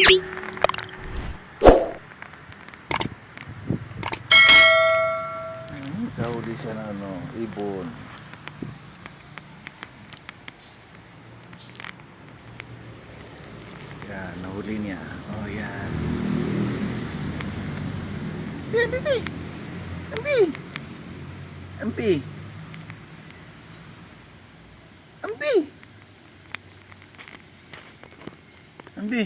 Kahuli siya ng ano, ibon. Yan, nahuli niya. Oh, yan. Yan, Ambi! Ambi! Ambi! Ambi! Ambi!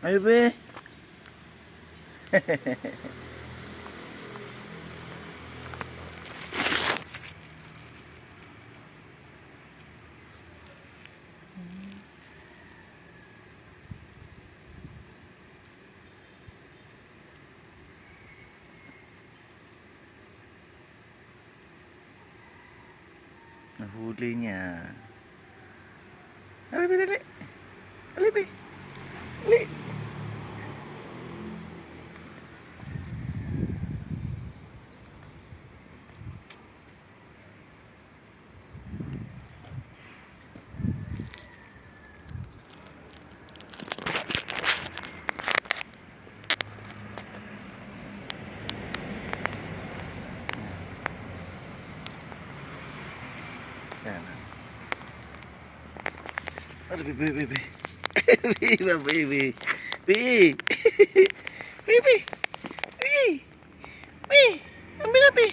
Ayo, be! Nahuli niya. Dali, dali. Dali, be. Dali. Yan. Aduh, baby. Ambil api.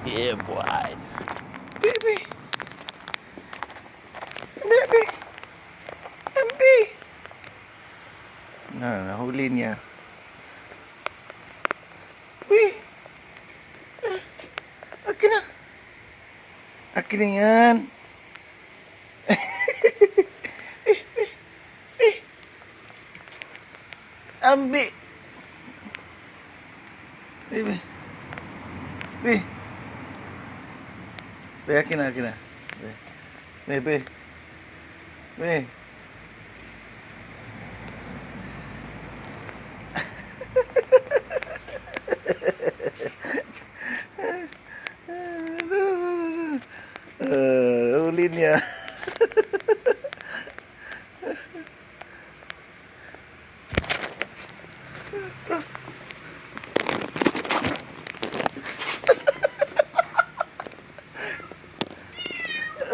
Yeah, boy. Baby. Ambi. Nah, nahuli niya. Wih. Akin na. Akin na yan. Ambi. Baby. Akin na. Be. Huli niya.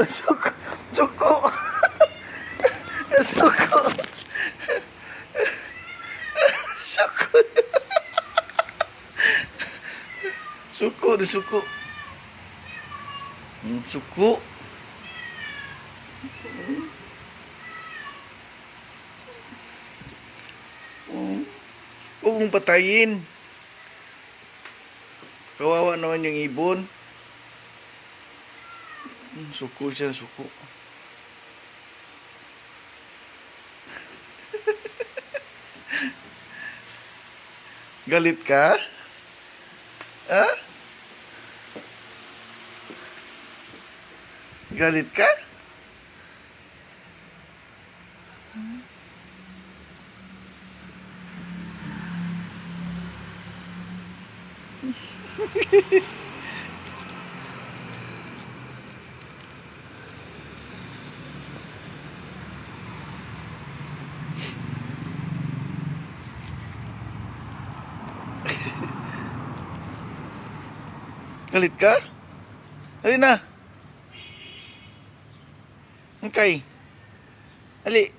Suko. Suko. Suko. Huwag mong patayin. Kawawa naman yung ibon. Suko siya, suko. Galit ka? Ha? Galit ka? Galit ka? Ali na. Okay. Ali.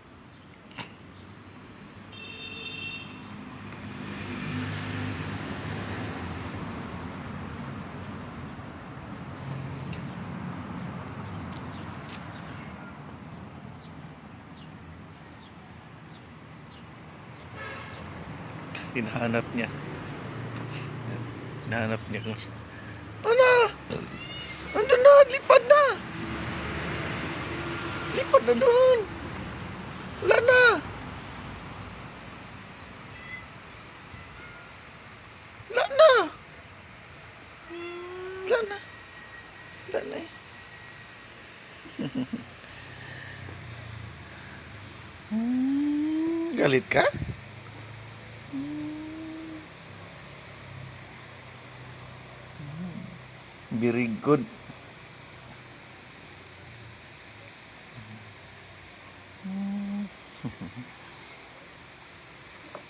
Hinahanap niya kung ano? Andun na, lipad na doon. Wala na. Wala na eh. Galit ka? Very good.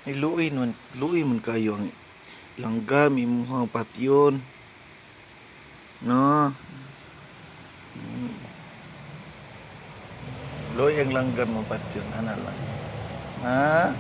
Ay, luoy man kayo ang langgam, imong patyon. No? Luoy ang langgam mong patyon, ana lang. Ha?